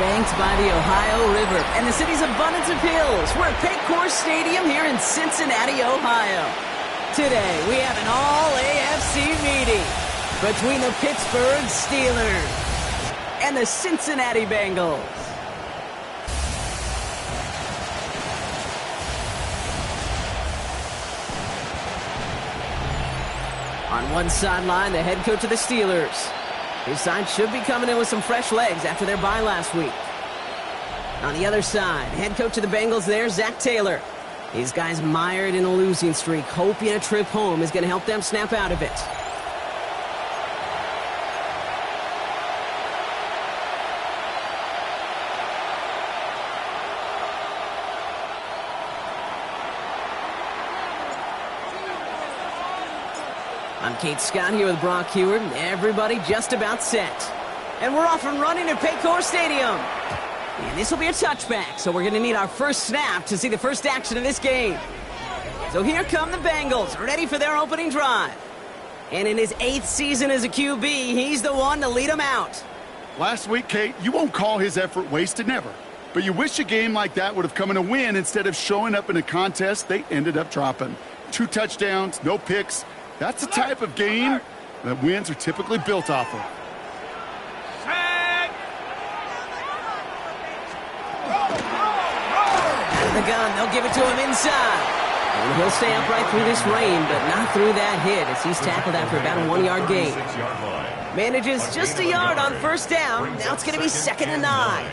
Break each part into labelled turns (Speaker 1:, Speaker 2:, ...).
Speaker 1: banked by the Ohio River and the city's abundance of hills. We're at Paycor Stadium here in Cincinnati, Ohio. Today, we have an all-AFC meeting between the Pittsburgh Steelers and the Cincinnati Bengals. On one sideline, the head coach of the Steelers. His side should be coming in with some fresh legs after their bye last week. On the other side, head coach of the Bengals there, Zach Taylor. These guys mired in a losing streak, hoping a trip home is going to help them snap out of it. I'm Kate Scott here with Brock Heward, and everybody just about set. And we're off and running at Paycor Stadium. And this will be a touchback, so we're going to need our first snap to see the first action of this game. So here come the Bengals, ready for their opening drive. And in his 8th season as a QB, he's the one to lead them out.
Speaker 2: Last week, Kate, you won't call his effort wasted, never. But you wish a game like that would have come in a win instead of showing up in a contest they ended up dropping. 2 touchdowns, no picks. That's the type of game that wins are typically built off of.
Speaker 1: Out of the gun, they'll give it to him inside. And he'll stay upright through this rain, but not through that hit as he's tackled after about a 1-yard gain. Manages just a yard on first down. Now it's going to be 2nd and 9.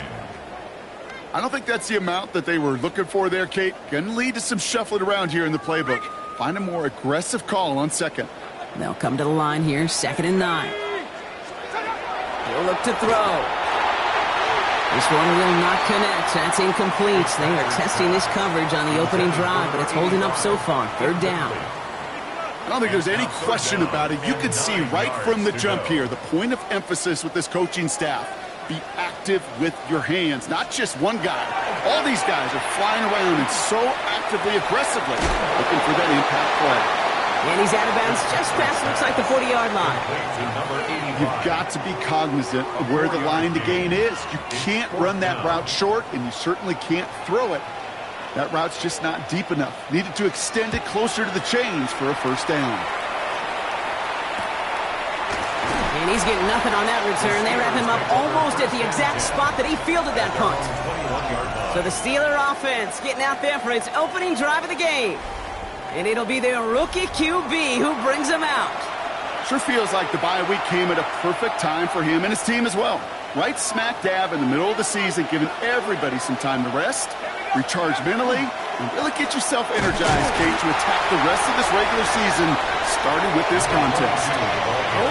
Speaker 2: I don't think that's the amount that they were looking for there, Kate. Going to lead to some shuffling around here in the playbook. Find a more aggressive call on second.
Speaker 1: They'll come to the line here, 2nd and 9. He'll look to throw. This one will not connect. That's incomplete. They are testing this coverage on the opening drive, but it's holding up so far. 3rd down.
Speaker 2: I don't think there's any question about it. You could see right from the jump here, the point of emphasis with this coaching staff. Be active with your hands, not just one guy. All these guys are flying around and so actively, aggressively looking for that impact play.
Speaker 1: And he's out of bounds just past, looks like the 40-yard line.
Speaker 2: You've got to be cognizant of where the line to gain is. You can't run that route short, and you certainly can't throw it. That route's just not deep enough. Needed to extend it closer to the chains for a first down.
Speaker 1: And he's getting nothing on that return. They wrap him up almost at the exact spot that he fielded that punt. So the Steeler offense getting out there for its opening drive of the game. And it'll be their rookie QB who brings him out.
Speaker 2: Sure feels like the bye week came at a perfect time for him and his team as well. Right smack dab in the middle of the season, giving everybody some time to rest, recharge mentally, and really get yourself energized, Kate, to attack the rest of this regular season, starting with this contest.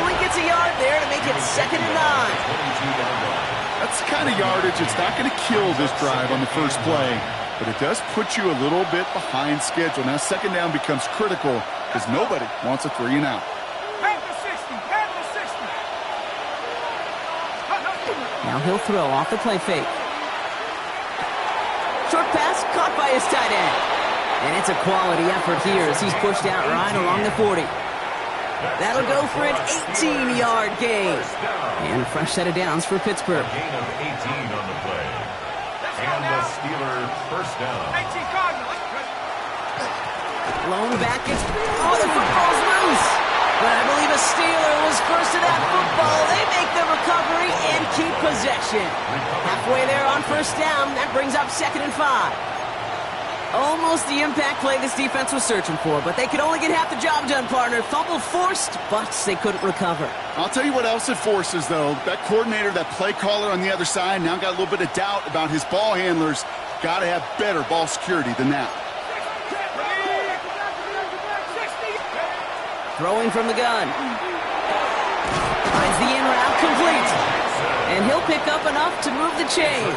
Speaker 1: Only gets a yard there to make it 2nd and 9.
Speaker 2: That's the kind of yardage that's not going to kill this drive on the first play, but it does put you a little bit behind schedule. Now 2nd down becomes critical because nobody wants a 3 and out.
Speaker 1: Now he'll throw off the play fake. Short pass caught by his tight end. And it's a quality effort here as he's pushed out right along the 40. That'll go for an 18-yard gain. And a fresh set of downs for Pittsburgh.
Speaker 3: Gain of 18 on the play. And the Steelers first down.
Speaker 1: Blown back. The football's loose. But I believe a Steeler was first to that football. They make the recovery and keep possession. Halfway there on first down. That brings up 2nd and 5. Almost the impact play this defense was searching for, but they could only get half the job done, partner. Fumble forced, but they couldn't recover.
Speaker 2: I'll tell you what else it forces, though. That coordinator, that play caller on the other side, now got a little bit of doubt about his ball handlers. Got to have better ball security than that.
Speaker 1: Throwing from the gun. Finds the in route complete. And he'll pick up enough to move the chains.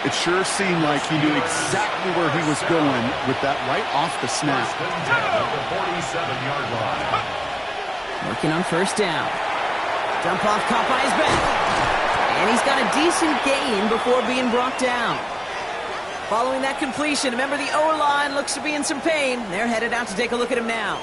Speaker 2: It sure seemed like he knew exactly where he was going with that right off the snap.
Speaker 1: Working on first down. Dump off caught by his back. And he's got a decent gain before being brought down. Following that completion, remember the O-line looks to be in some pain. They're headed out to take a look at him now.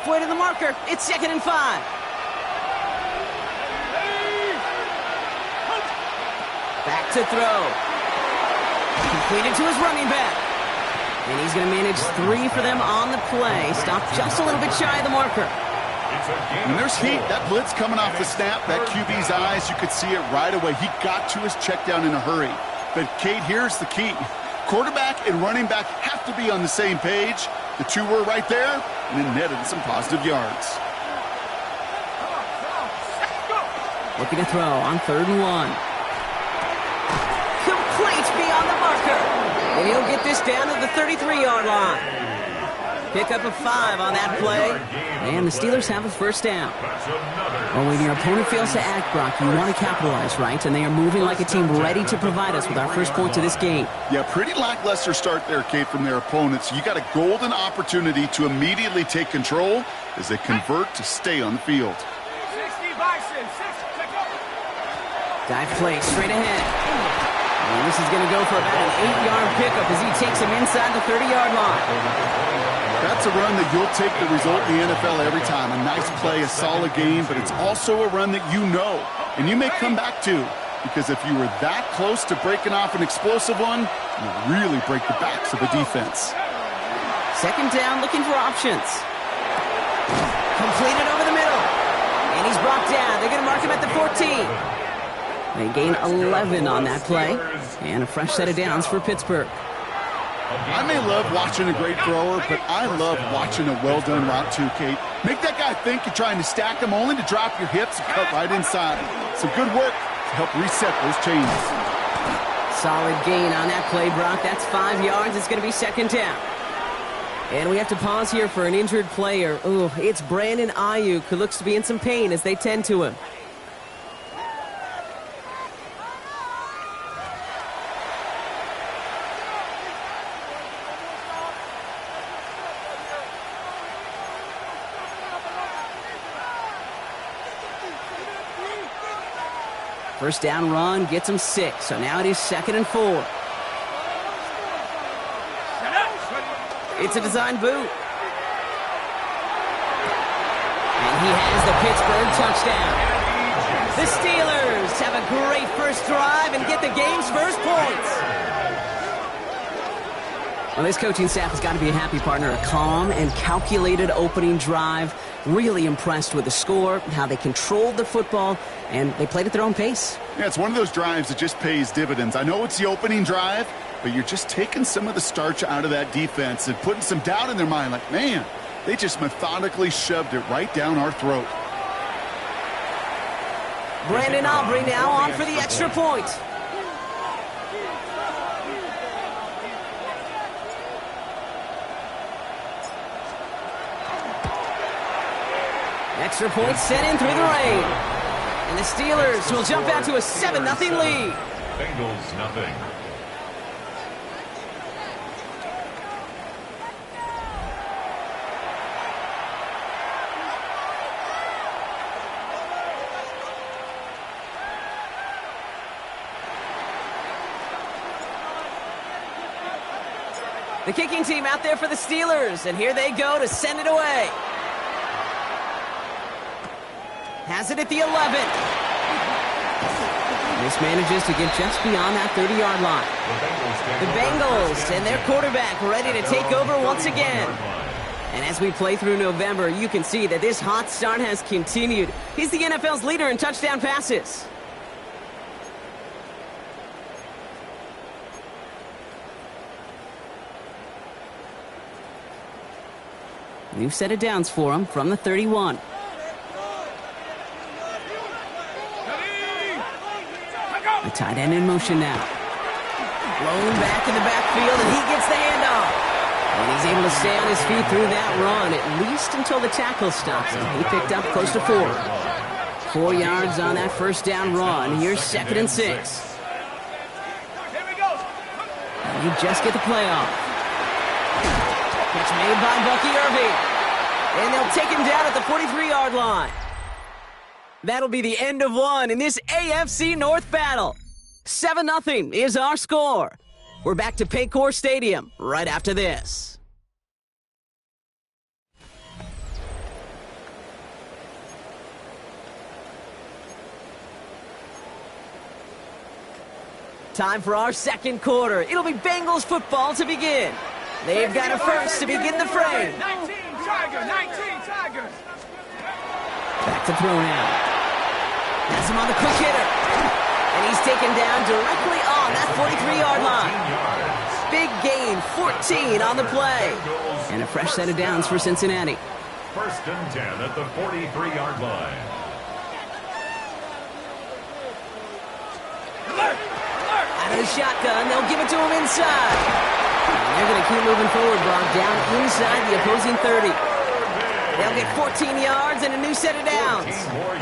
Speaker 1: halfway to the marker. It's 2nd and 5. Back to throw. Completed to his running back. And he's going to manage 3 for them on the play. Stopped just a little bit shy of the marker.
Speaker 2: When there's heat, that blitz coming off the snap, that QB's eyes, you could see it right away. He got to his check down in a hurry. But, Kate, here's the key. Quarterback and running back have to be on the same page. The two were right there, and it netted some positive yards.
Speaker 1: Looking to throw on 3rd and 1. Complete beyond the marker. And he'll get this down to the 33-yard line. Pick up a 5 on that play. And the Steelers have a 1st down. Well, when your opponent fails to act, Brock, you want to capitalize, right? And they are moving like a team ready to provide us with our first points of this game.
Speaker 2: Yeah, pretty lackluster start there, Kate, from their opponents. You got a golden opportunity to immediately take control as they convert to stay on the field.
Speaker 1: Dive play straight ahead. And this is going to go for about an 8-yard pickup as he takes him inside the 30-yard line.
Speaker 2: That's a run that you'll take the result in the NFL every time. A nice play, a solid game, but it's also a run that you know, and you may come back to, because if you were that close to breaking off an explosive one, you really break the backs of the defense.
Speaker 1: 2nd down, looking for options. Completed over the middle. And he's brought down. They're going to mark him at the 14. They gain 11 on that play. And a fresh set of downs for Pittsburgh.
Speaker 2: I may love watching a great thrower, but I love watching a well-done route too, Kate. Make that guy think you're trying to stack him only to drop your hips and cut right inside. Some good work to help reset those chains.
Speaker 1: Solid gain on that play, Brock. That's 5 yards. It's going to be 2nd down. And we have to pause here for an injured player. Ooh, it's Brandon Ayuk, who looks to be in some pain as they tend to him. First down run gets him 6, so now it is 2nd and 4. It's a design boot. And he has the Pittsburgh touchdown. The Steelers have a great first drive and get the game's first points. Well, this coaching staff has got to be a happy partner. A calm and calculated opening drive. Really impressed with the score, how they controlled the football, and they played at their own pace.
Speaker 2: Yeah, it's one of those drives that just pays dividends. I know it's the opening drive, but you're just taking some of the starch out of that defense and putting some doubt in their mind. Like, man, they just methodically shoved it right down our throat.
Speaker 1: Brandon Aubrey now on for the extra point. Extra point sent in through the rain. And the Steelers will jump out to a 7-0 lead.
Speaker 3: Bengals nothing.
Speaker 1: The kicking team out there for the Steelers, and here they go to send it away. Has it at the 11. Mismanages to get just beyond that 30-yard line. The Bengals and their quarterback ready to take over once again. And as we play through November, you can see that this hot start has continued. He's the NFL's leader in touchdown passes. New set of downs for him from the 31. The tight end in motion now. Blown back in the backfield, and he gets the handoff. And he's able to stay on his feet through that run, at least until the tackle stops him. He picked up close to 4. 4 yards on that first down run. Here's 2nd and 6. And you just get the play off. Catch made by Bucky Irving. And they'll take him down at the 43-yard line. That'll be the end of one in this AFC North battle. 7-0 is our score. We're back to Paycor Stadium right after this. Time for our second quarter. It'll be Bengals football to begin. They've got a first to begin the fray.
Speaker 4: 19 Tigers.
Speaker 1: Back to throw now. Has him on the quick hitter. And he's taken down directly on that 43-yard line. Big gain, 14 on the play. And a fresh set of downs for Cincinnati.
Speaker 3: First and 10 at the 43-yard line.
Speaker 1: Out of the shotgun, they'll give it to him inside. And they're going to keep moving forward, Brock, down inside the opposing 30. They'll get 14 yards and a new set of downs.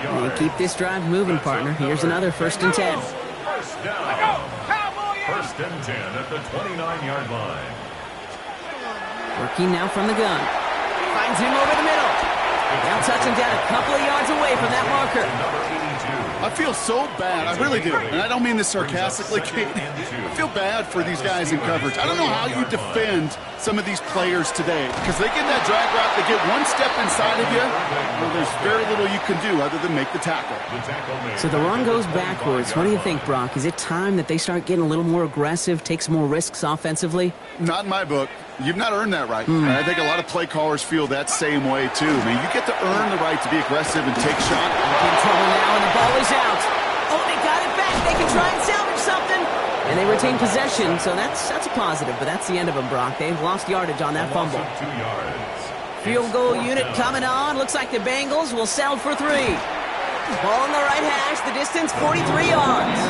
Speaker 1: And they keep this drive moving, partner. Here's another first and 10.
Speaker 3: First down. First and 10 at the 29-yard line.
Speaker 1: Working now from the gun. Finds him over the middle. They'll touch him down a couple of yards away from that marker.
Speaker 2: I feel so bad. I really do. And I don't mean this sarcastically, Kate. I feel bad for these guys in coverage. I don't know how you defend some of these players today. Because they get that drag route, they get one step inside of you, well, there's very little you can do other than make the tackle.
Speaker 1: So the run goes backwards. What do you think, Brock? Is it time that they start getting a little more aggressive, take some more risks offensively?
Speaker 2: Not in my book. You've not earned that right. I think a lot of play callers feel that same way, too. I mean, you get to earn the right to be aggressive and take shots.
Speaker 1: In trouble now, and the ball is out. Oh, they got it back. They can try and salvage something. And they retain possession, so that's a positive. But that's the end of them, Brock. They've lost yardage on that fumble.
Speaker 3: 2 yards.
Speaker 1: Field goal unit coming on. Looks like the Bengals will settle for 3. Ball on the right hash. The distance, 43 yards.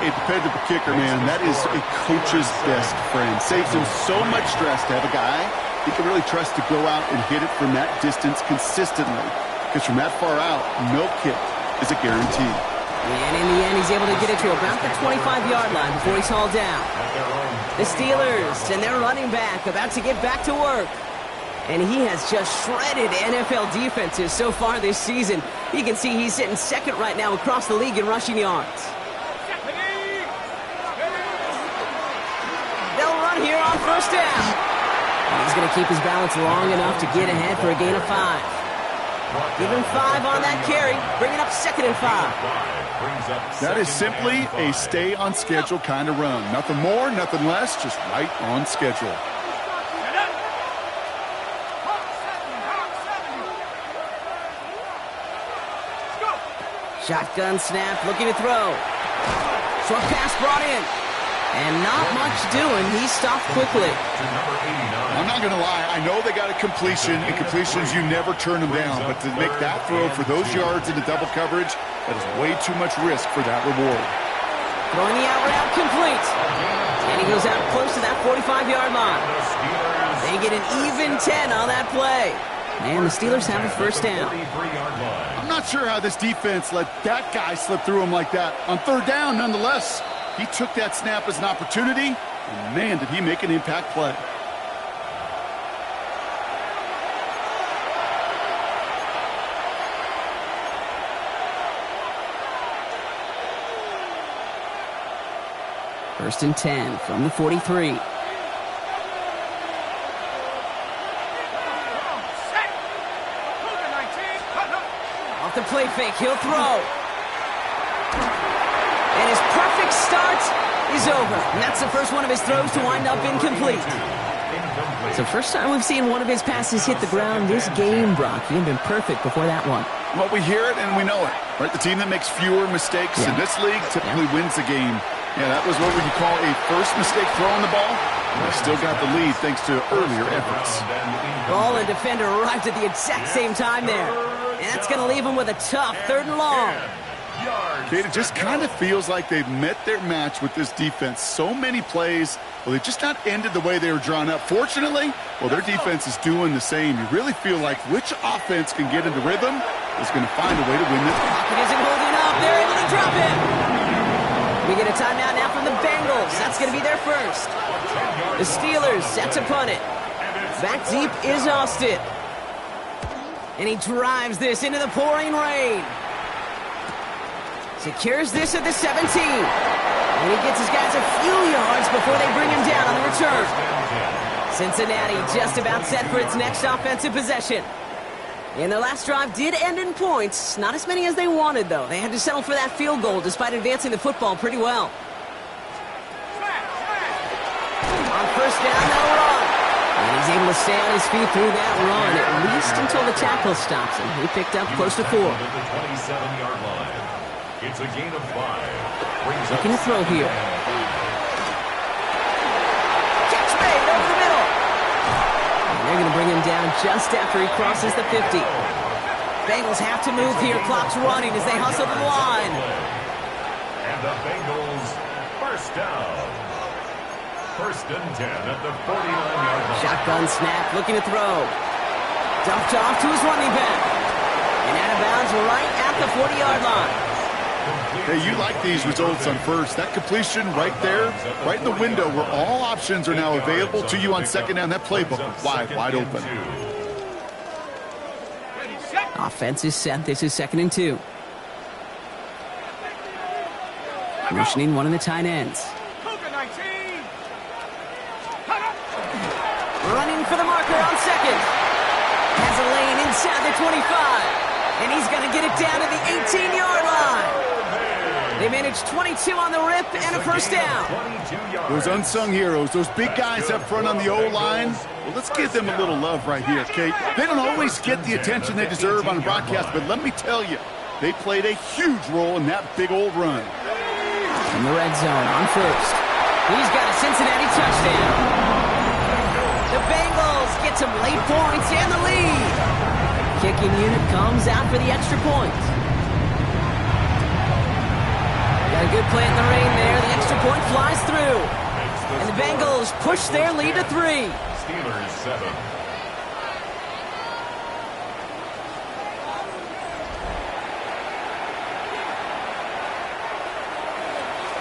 Speaker 2: A dependable kicker, man, that is a coach's best friend. Saves him so much stress to have a guy he can really trust to go out and hit it from that distance consistently. Because from that far out, no kick is a guarantee.
Speaker 1: And in the end, he's able to get it to about the 25-yard line before he's hauled down. The Steelers and their running back about to get back to work. And he has just shredded NFL defenses so far this season. You can see he's sitting second right now across the league in rushing yards. Here on first down. And he's going to keep his balance long enough to get ahead for a gain of 5. Give him 5 on that carry. Bring it up 2nd and 5.
Speaker 2: That is simply a stay on schedule kind of run. Nothing more, nothing less, just right on schedule.
Speaker 1: Shotgun snap, looking to throw. Short pass brought in. And not much doing. He stopped quickly.
Speaker 2: I'm not going to lie. I know they got a completion, and completions, you never turn them down. But to make that throw for those yards into double coverage, that is way too much risk for that reward.
Speaker 1: Throwing the out route complete. And he goes out close to that 45-yard line. They get an even 10 on that play. And the Steelers have a first down.
Speaker 2: I'm not sure how this defense let that guy slip through him like that. On third down, nonetheless. He took that snap as an opportunity, and man, did he make an impact play.
Speaker 1: First and 10 from the 43. Off the play fake, he'll throw. And his perfect start is over. And that's the first one of his throws to wind up incomplete. So first time we've seen one of his passes hit the ground this game, Brock. He had been perfect before that one.
Speaker 2: Well, we hear it and we know it. Right? The team that makes fewer mistakes in this league typically wins the game. Yeah, that was what would you call a first mistake throwing the ball. They still got the lead thanks to earlier efforts.
Speaker 1: Ball and defender arrived at the exact same time there. And that's going to leave him with a tough 3rd and long.
Speaker 2: Kate, it just kind of feels like they've met their match with this defense. So many plays, well, they've just not ended the way they were drawn up. Fortunately, well, their defense is doing the same. You really feel like which offense can get into rhythm is going to find a way to win this.
Speaker 1: Pocket isn't holding up. They're able to drop him. We get a timeout now from the Bengals. That's going to be their first. The Steelers set to punt it. Back deep is Austin. And he drives this into the pouring rain. Secures this at the 17. And he gets his guys a few yards before they bring him down on the return. Cincinnati just about set for its next offensive possession. And their last drive did end in points. Not as many as they wanted, though. They had to settle for that field goal despite advancing the football pretty well. On first down, they'll run. And he's able to stay on his feet through that run, at least until the tackle stops him. He picked up close to 4.
Speaker 3: At the 27-yard line. It's a gain of 5.
Speaker 1: Looking to throw here. Catch made over the middle. And they're going to bring him down just after he crosses the 50. Bengals have to move here. Clock's running as they hustle to the line.
Speaker 3: And the Bengals first down. First and 10 at the 49-yard line.
Speaker 1: Shotgun snap, looking to throw. Dumped off to his running back. And out of bounds right at the 40-yard line.
Speaker 2: Hey, you like these results on first. That completion right there, right in the window where all options are now available to you on second down. That playbook wide open.
Speaker 1: Offense is set. This is 2nd and 2. Motioning one of the tight ends. Running for the marker on second. Has a lane inside the 25. And he's going to get it down to the 18-yard line. They managed 22 on the rip and a first down.
Speaker 2: Those unsung heroes, those big guys up front on the O-line, well, let's give them a little love right here, Kate. They don't always get the attention they deserve on the broadcast, but let me tell you, they played a huge role in that big old run.
Speaker 1: In the red zone on first. He's got a Cincinnati touchdown. The Bengals get some late points and the lead. Kicking unit comes out for the extra point. Got a good play in the rain there. The extra point flies through. And the Bengals push their lead to 3.
Speaker 3: Steelers 7.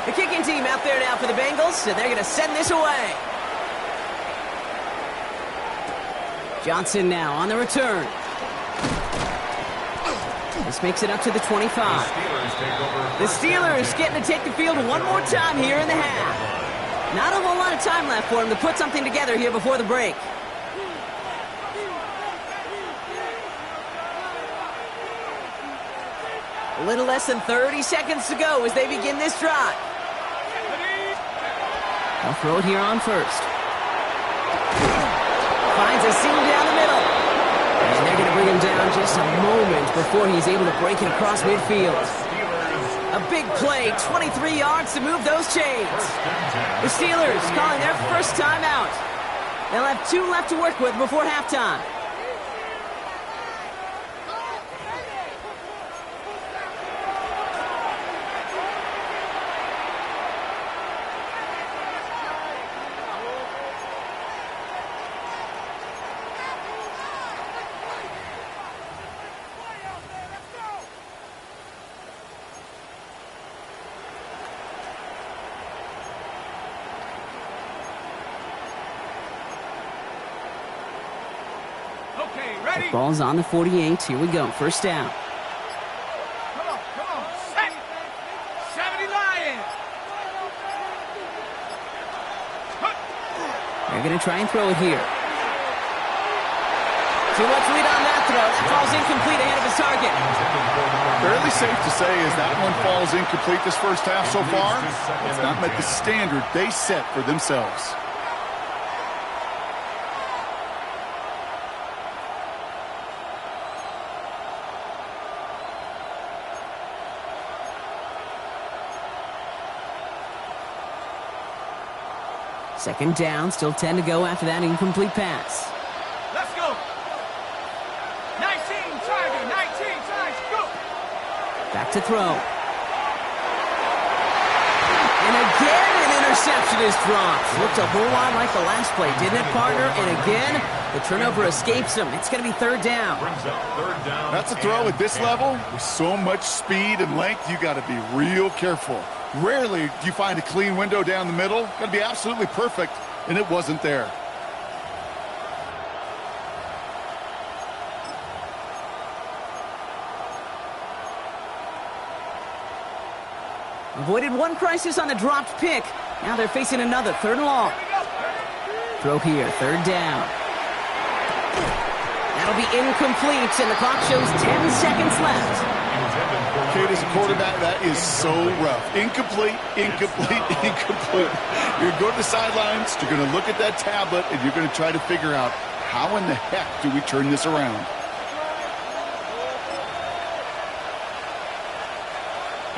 Speaker 1: The kicking team out there now for the Bengals, so they're going to send this away. Johnson now on the return. This makes it up to the 25. The Steelers getting to take the field one more time here in the half. Not a whole lot of time left for them to put something together here before the break. A little less than 30 seconds to go as they begin this drive. They'll throw it here on first. Finds a seam down the middle. And they're going to bring him down just a moment before he's able to break it across midfield. A big play, 23 yards to move those chains. The Steelers calling their first timeout. They'll have 2 left to work with before halftime. Ball's on the 48. Here we go. First down.
Speaker 4: Come on. Set. 70 Lions.
Speaker 1: They're going to try and throw it here. Too much lead on that throw. That falls incomplete ahead of his target.
Speaker 2: Fairly safe to say as that one falls incomplete this first half so far. It's not met the standard they set for themselves.
Speaker 1: Second down, still 10 to go after that incomplete pass.
Speaker 4: Let's go. 19 Tiger, go.
Speaker 1: Back to throw. And again, an interception is dropped. Looked a whole lot like the last play, didn't it, partner? And again, the turnover escapes him. It's going to be third down.
Speaker 2: That's a throw at this level. With so much speed and length, you got to be real careful. Rarely do you find a clean window down the middle. Got to be absolutely perfect, and it wasn't there.
Speaker 1: Avoided one crisis on the dropped pick. Now they're facing another, 3rd and long. Throw here, 3rd down. That'll be incomplete, and the clock shows 10 seconds left.
Speaker 2: Kate, as a quarterback, that is so rough. Incomplete, incomplete, incomplete. You're going to the sidelines, you're going to look at that tablet, and you're going to try to figure out, how in the heck do we turn this around?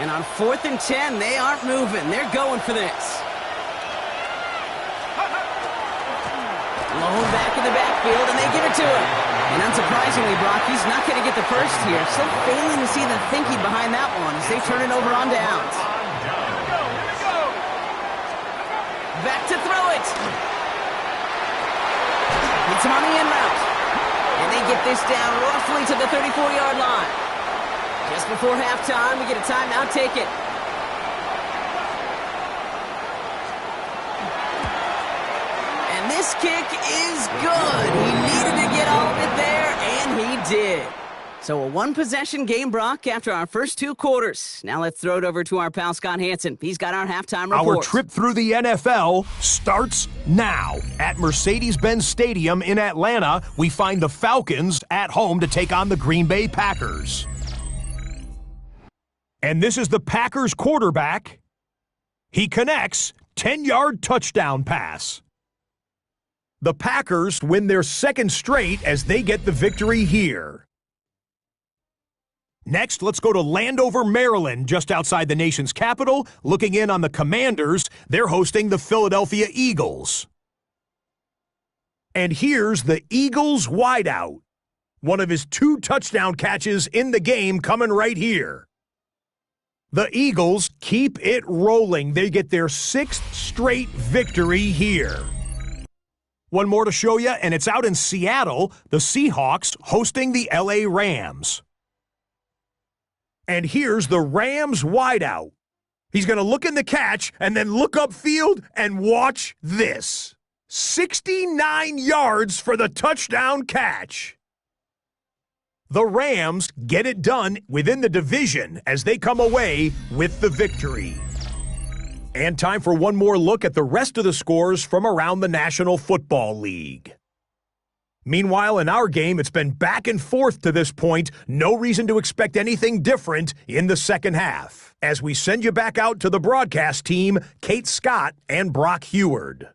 Speaker 1: And on 4th and 10, they aren't moving. They're going for this. Low back in the backfield, and they give it to him. And unsurprisingly, Brock, he's not going to get the first here. Still failing to see the thinking behind that one as they turn it over on downs. Back to throw it. Hits him on the end route. And they get this down roughly to the 34-yard line. Just before halftime, we get a timeout. Take it. And this kick is good. He needed to get all of it there, and he did. So a one-possession game, Brock, after our first 2 quarters. Now let's throw it over to our pal Scott Hansen. He's got our halftime report.
Speaker 5: Our trip through the NFL starts now. At Mercedes-Benz Stadium in Atlanta, we find the Falcons at home to take on the Green Bay Packers. And this is the Packers quarterback. He connects, 10-yard touchdown pass. The Packers win their 2nd straight as they get the victory here. Next, let's go to Landover, Maryland, just outside the nation's capital. Looking in on the Commanders, they're hosting the Philadelphia Eagles. And here's the Eagles wideout. One of his 2 touchdown catches in the game coming right here. The Eagles keep it rolling. They get their 6th straight victory here. One more to show you, and it's out in Seattle, the Seahawks hosting the LA Rams. And here's the Rams wideout. He's going to look in the catch and then look upfield and watch this. 69 yards for the touchdown catch. The Rams get it done within the division as they come away with the victory. And time for one more look at the rest of the scores from around the National Football League. Meanwhile, in our game, it's been back and forth to this point. No reason to expect anything different in the second half. As we send you back out to the broadcast team, Kate Scott and Brock Heward.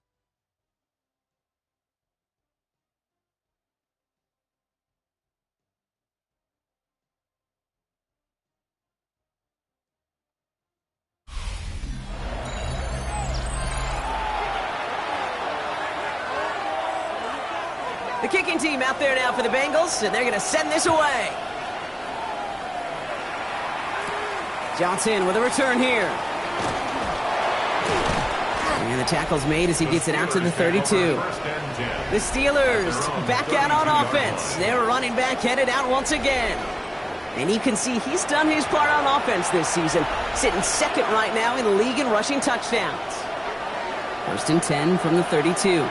Speaker 1: The kicking team out there now for the Bengals, and they're going to send this away. Johnson with a return here. And the tackle's made as he gets it out to the 32. The Steelers back out on offense. Their running back headed out once again. And you can see he's done his part on offense this season, sitting 2nd right now in the league in rushing touchdowns. 1st and 10 from the 32.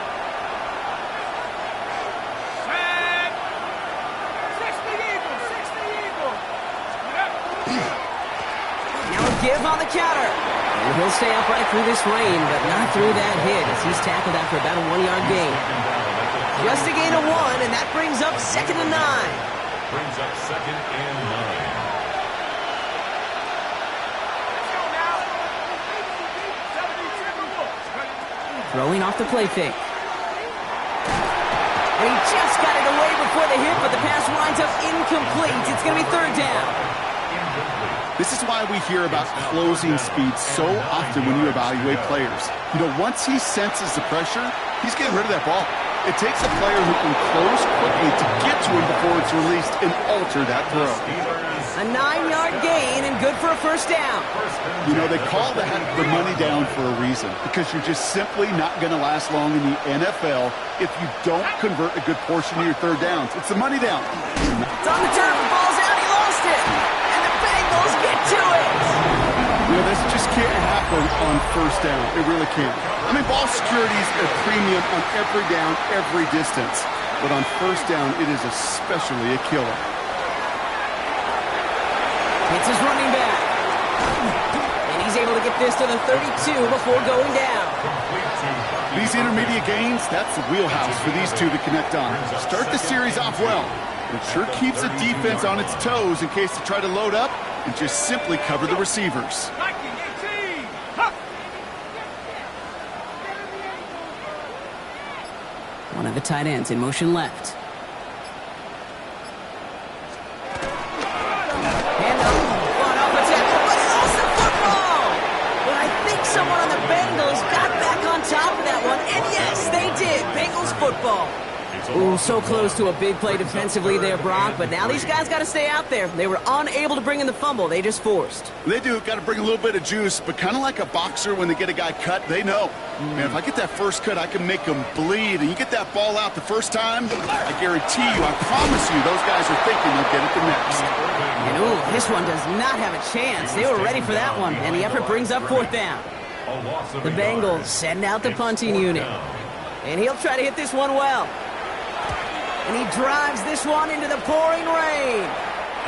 Speaker 1: Give on the counter. And he'll stay upright through this rain, but not through that hit as he's tackled after about a 1-yard gain. Just a gain of 1, and that brings up 2nd and 9.
Speaker 3: Brings up 2nd and 9.
Speaker 1: Throwing off the play fake. And he just got it away before the hit, but the pass winds up incomplete. It's going to be 3rd down.
Speaker 2: This is why we hear about closing speed so often when you evaluate players. You know, once he senses the pressure, he's getting rid of that ball. It takes a player who can close quickly to get to him before it's released and alter that throw.
Speaker 1: A 9-yard gain and good for a 1st down.
Speaker 2: You know, they call that the money down for a reason, because you're just simply not going to last long in the NFL if you don't convert a good portion of your 3rd downs. It's the money down.
Speaker 1: It's on the turf, ball's out, he lost it. And the Bengals get to it.
Speaker 2: You know, this just can't happen on 1st down. It really can't. I mean, ball security is a premium on every down, every distance. But on 1st down, it is especially a killer.
Speaker 1: It's his running back. And he's able to get this to the 32 before going down.
Speaker 2: These intermediate gains, that's the wheelhouse for these two to connect on. Start the series off well. It sure keeps the defense on its toes in case they try to load up and just simply cover the receivers.
Speaker 1: One of the tight ends in motion left. And fought off a tackle, but he lost the football! But I think someone on the Bengals got back on top of that one, and yes, they did. Bengals football. Ooh, so close to a big play defensively there, Brock, but now these guys got to stay out there. They were unable to bring in the fumble. They just forced.
Speaker 2: They do. Got to bring a little bit of juice, but kind of like a boxer when they get a guy cut, they know. Man, if I get that first cut, I can make them bleed. And you get that ball out the first time, I guarantee you, I promise you, those guys are thinking they'll get it the next.
Speaker 1: And ooh, this one does not have a chance. They were ready for that one, and the effort brings up fourth down. The Bengals send out the punting unit. And he'll try to hit this one well. And he drives this one into the pouring rain.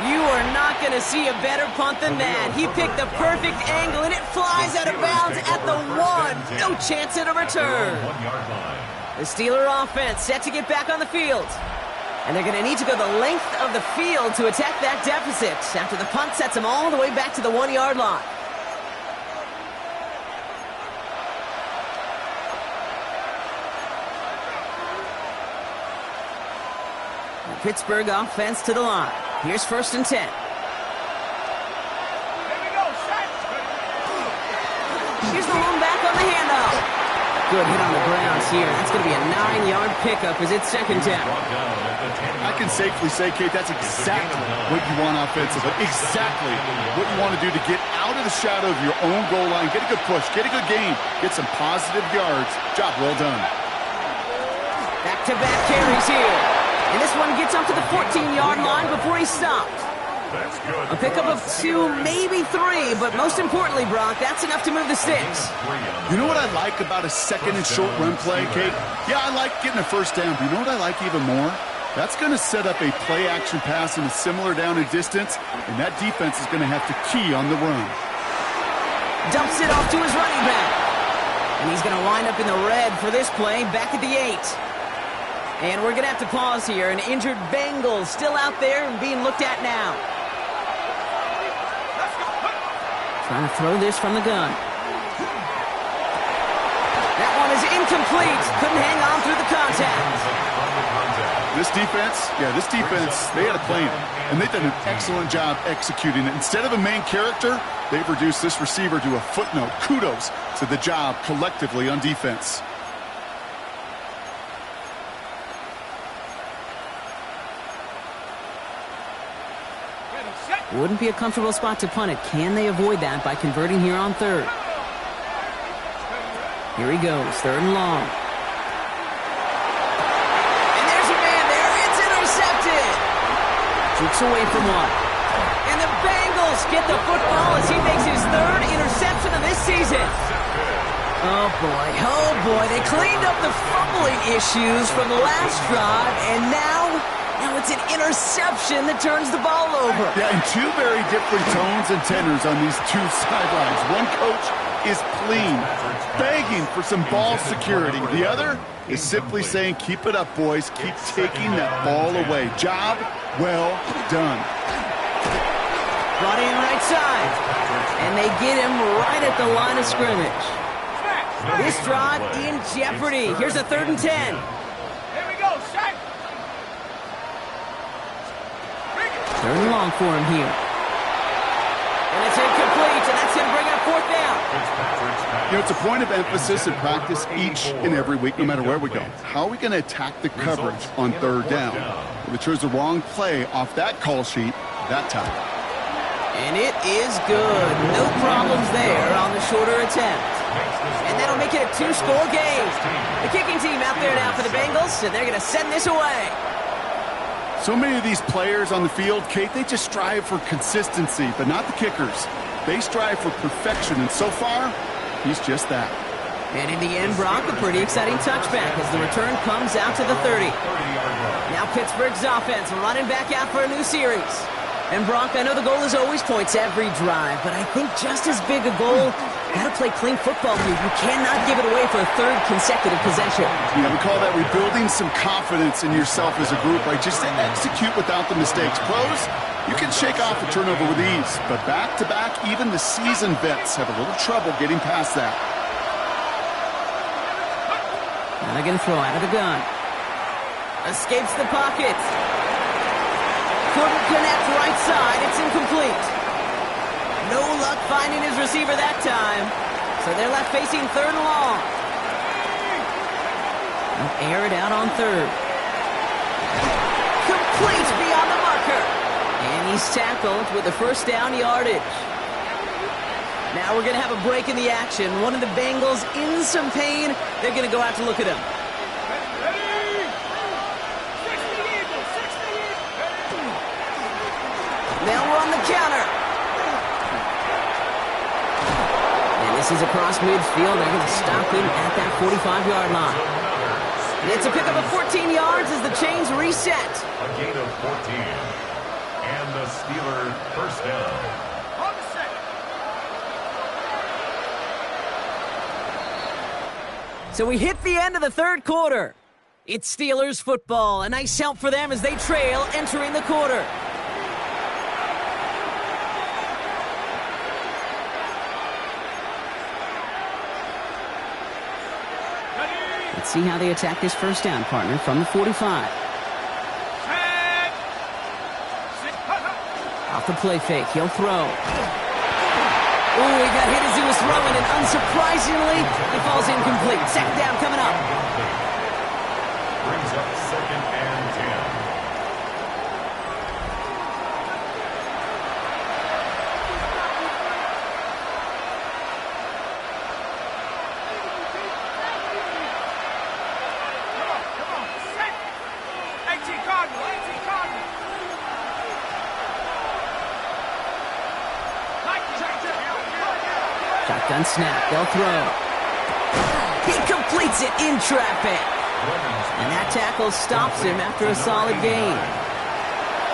Speaker 1: You are not going to see a better punt than that. He picked the perfect angle, and it flies out of bounds at the one. No chance at a return. The Steeler offense set to get back on the field. And they're going to need to go the length of the field to attack that deficit after the punt sets them all the way back to the 1-yard line. Pittsburgh offense to the line. Here's 1st and 10. Here's the lone back on the handoff. Good hit on the grounds here. That's going to be a 9-yard pickup as it's 2nd down.
Speaker 2: I can safely say, Kate, that's exactly what you want offensively. Exactly what you want to do to get out of the shadow of your own goal line, get a good push, get a good gain, get some positive yards. Job well done.
Speaker 1: Back-to-back carries here. And this one gets up to the 14-yard line before he's stopped. A pickup of 2, maybe 3, but most importantly, Brock, that's enough to move the sticks.
Speaker 2: You know what I like about a 2nd and short run play, Kate? Yeah, I like getting a 1st down, but you know what I like even more? That's going to set up a play-action pass in a similar down and distance, and that defense is going to have to key on the run.
Speaker 1: Dumps it off to his running back. And he's going to wind up in the red for this play, back at the 8. And we're going to have to pause here. An injured Bengal still out there and being looked at now. Trying to throw this from the gun. That one is incomplete. Couldn't hang on through the contact.
Speaker 2: This defense, they had a plan. And they've done an excellent job executing it. Instead of a main character, they've reduced this receiver to a footnote. Kudos to the job collectively on defense.
Speaker 1: Wouldn't be a comfortable spot to punt it. Can they avoid that by converting here on 3rd? Here he goes, 3rd and long. And there's your man there. It's intercepted. Shoots away from one. And the Bengals get the football as he makes his 3rd interception of this season. Oh, boy. They cleaned up the fumbling issues from the last drive, and now it's an interception that turns the ball over.
Speaker 2: Yeah, and 2 very different tones and tenors on these 2 sidelines. One coach is pleading, begging for some ball security. The other is simply saying, keep it up, boys. Keep taking that ball away. Job well done.
Speaker 1: Brought in right side. And they get him right at the line of scrimmage. This drive in jeopardy. Here's a 3rd and 10.
Speaker 4: Here we go, Shaq.
Speaker 1: 3rd and long for him here. And it's incomplete, and that's him bringing up 4th down.
Speaker 2: You know, it's a point of emphasis in practice each and every week, no matter where we go. How are we going to attack the coverage on 3rd down? If we chose the wrong play off that call sheet that time.
Speaker 1: And it is good. No problems there on the shorter attempt. And that'll make it a 2-score game. The kicking team out there now for the Bengals, and they're going to send this away.
Speaker 2: So many of these players on the field, Kate, they just strive for consistency, but not the kickers. They strive for perfection, and so far, he's just that.
Speaker 1: And in the end, Brock, a pretty exciting touchback as the return comes out to the 30. Now Pittsburgh's offense running back out for a new series. And Brock, I know the goal is always points every drive, but I think just as big a goal Got to play clean football here. You cannot give it away for a third consecutive possession.
Speaker 2: Yeah, we call that rebuilding some confidence in yourself as a group, right? Just to execute without the mistakes. Pros, you can shake off a turnover with ease, but back-to-back, even the seasoned vets have a little trouble getting past that.
Speaker 1: Now they're going to throw out of the gun. Escapes the pocket. Couldn't connect right side. It's incomplete. No luck finding his receiver that time. So they're left facing third and long. They'll air it out on third. Complete beyond the marker. And he's tackled with the first down yardage. Now we're going to have a break in the action. One of the Bengals in some pain. They're going to go out to look at him. Now we're on the counter. And this is across midfield. They're going to stop him at that 45-yard line. It's a pickup of 14 yards as the chains reset.
Speaker 3: A gain of 14. And the Steeler first down.
Speaker 4: On the set.
Speaker 1: So we hit the end of the third quarter. It's Steelers football. A nice help for them as they trail entering the quarter. Let's see how they attack this first down, partner, from the 45. Off the play fake, he'll throw. Ooh, he got hit as he was throwing, and unsurprisingly, he falls incomplete. Second down coming up.
Speaker 3: Brings up second and 10.
Speaker 1: Shotgun snap, they'll throw. He completes it in traffic. And that tackle stops him after a solid gain.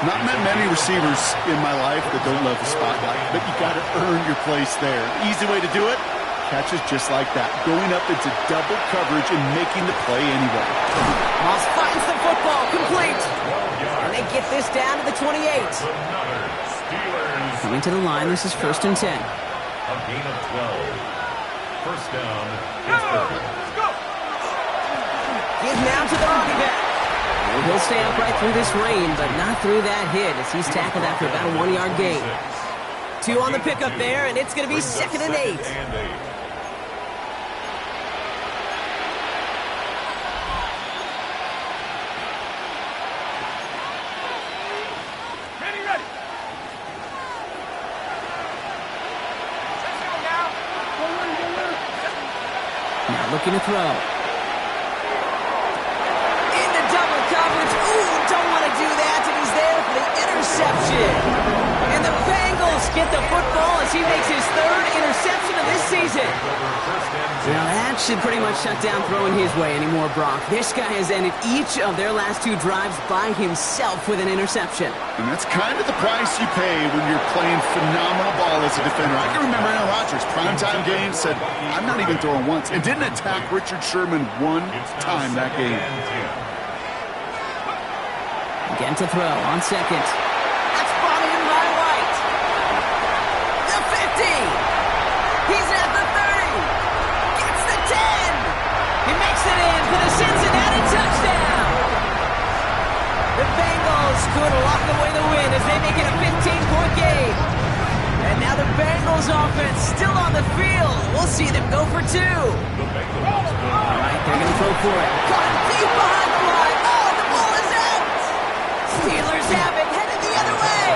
Speaker 2: Not met many receivers in my life that don't love the spotlight, but you got to earn your place there. Easy way to do it, catches just like that, going up into double coverage and making the play anyway.
Speaker 1: Moss finds the football, complete. And they get this down to the 28. Coming to the line, this is first and 10.
Speaker 3: A gain of 12. First down is third.
Speaker 1: Give now to the running back. He'll stay upright through this rain, but not through that hit as he's tackled after about a 1-yard gain. 2 on the pickup there, and it's going to be second and 8. Now looking to throw. Into double coverage. Ooh, don't want to do that. And he's there for the interception. And the Bengals get the football as he makes his third interception of this season. Now that should pretty much shut down throwing his way anymore, Brock. This guy has ended each of their last 2 drives by himself with an interception.
Speaker 2: And that's kind of the price you pay when you're playing phenomenal ball as a defender. I can remember Aaron Rodgers, primetime game, said, I'm not even throwing once, and didn't attack Richard Sherman one time that game.
Speaker 1: Again to throw on second. That's brought in by White. The 50. He's at the 30. Gets the 10. He makes it in for the Cincinnati touchdown. The Bengals could lock away the win as they make it a 15-point game. And now the Bengals offense still on the field. We'll see them go for 2. All right, they're going to throw for it. Caught deep behind the line. Oh, the ball is out. Steelers have it, headed the other way.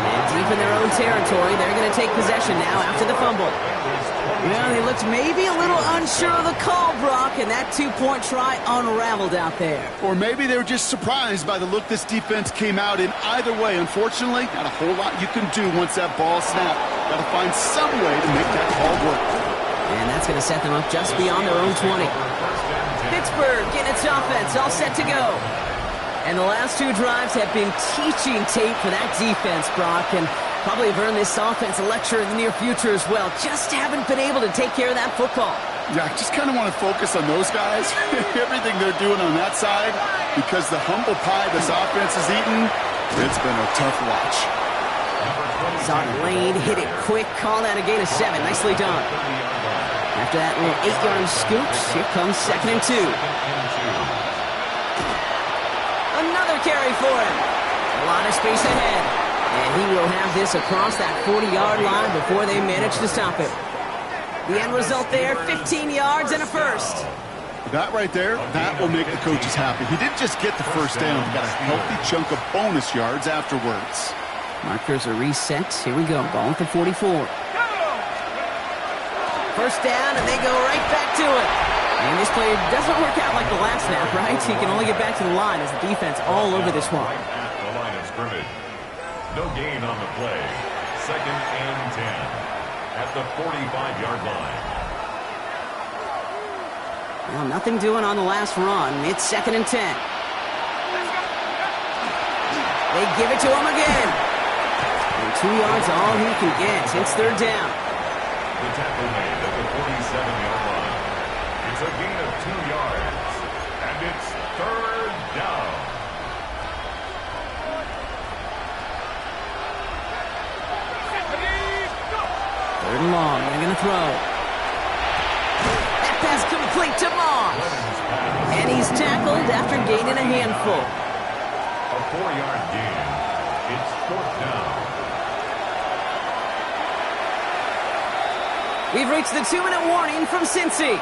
Speaker 1: And deep in their own territory, they're going to take possession now after the fumble. Well, they looked maybe a little unsure of the call, Brock, and that 2-point try unraveled out there.
Speaker 2: Or maybe they were just surprised by the look this defense came out in. Either way, unfortunately, not a whole lot you can do once that ball snapped. Got to find some way to make that call work.
Speaker 1: And that's going to set them up just beyond their own 20. Pittsburgh in its offense, all set to go. And the last 2 drives have been teaching tape for that defense, Brock. And Probably have earned this offense a lecture in the near future as well. Just haven't been able to take care of that football.
Speaker 2: Yeah, I just kind of want to focus on those guys, everything they're doing on that side, because the humble pie this offense has eaten, it's been a tough watch.
Speaker 1: Saw Lane hit it quick, call that a gain of 7. Nicely done. After that little 8-yard scoop, here comes 2nd and 2. Another carry for him. A lot of space ahead. And he will have this across that 40-yard line before they manage to stop it. The end result there, 15 yards and a first.
Speaker 2: That right there, that will make the coaches happy. He didn't just get the first down. He got a healthy chunk of bonus yards afterwards.
Speaker 1: Markers are reset. Here we go. Ball at the 44. First down, and they go right back to it. And this play doesn't work out like the last snap, right? He can only get back to the line as the defense all over this one.
Speaker 3: Right at the line of scrimmage. No gain on the play. 2nd and 10 at the 45-yard line.
Speaker 1: Well, nothing doing on the last run. It's 2nd and 10. They give it to him again. And 2 yards all he can get. It's 3rd down.
Speaker 3: The tackle made at the 47-yard line. It's a gain of 2 yards. And it's 3rd down.
Speaker 1: 3rd and long. They're going to throw. That pass complete to Moss. And he's tackled after gaining a handful.
Speaker 3: A 4-yard gain. It's 4th down.
Speaker 1: We've reached the 2-minute warning from Cincy.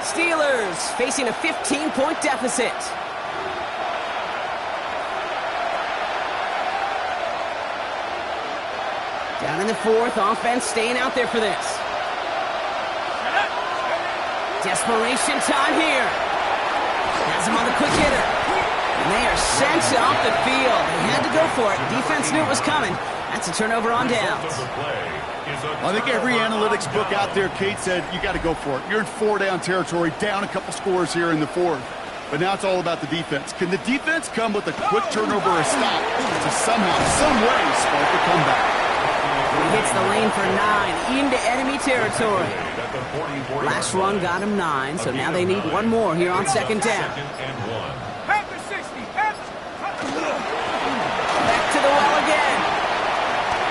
Speaker 1: Steelers facing a 15-point deficit. Down in the 4th, offense staying out there for this. Desperation time here. Has him on the quick hitter. And they are sent off the field. They had to go for it. Defense knew it was coming. That's a turnover on downs.
Speaker 2: I think every analytics book out there, Kate, said you got to go for it. You're in 4-down territory, down a couple scores here in the 4th. But now it's all about the defense. Can the defense come with a quick turnover or a stop to somehow, some way, spark a comeback?
Speaker 1: He hits the lane for 9 into enemy territory. Last run got him 9, so now they need one more here on 2nd down.
Speaker 4: Panther 60.
Speaker 1: Back to the well again.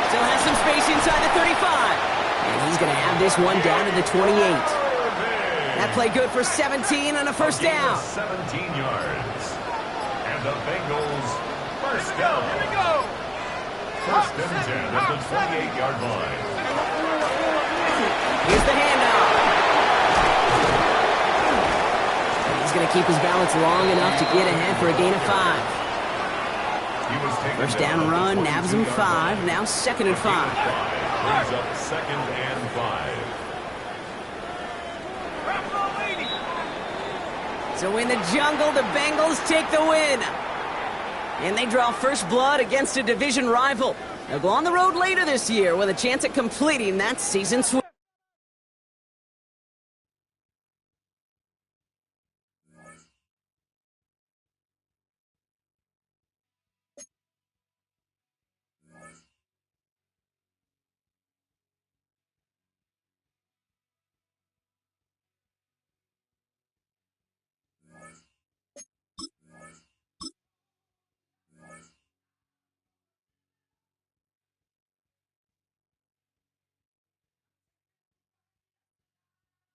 Speaker 1: Still has some space inside the 35. And he's going to have this one down to the 28. That play good for 17 and a first down.
Speaker 3: 17 yards. And the Bengals first down.
Speaker 4: Here we go.
Speaker 3: 1st and 10 at the 28-yard line.
Speaker 1: Here's the handoff. He's going to keep his balance long enough to get ahead for a gain of 5. First down run, nabs him 5. Now 2nd and 5.
Speaker 3: Brings up 2nd and 5.
Speaker 1: So in the jungle, the Bengals take the win. And they draw first blood against a division rival. They'll go on the road later this year with a chance at completing that season sweep.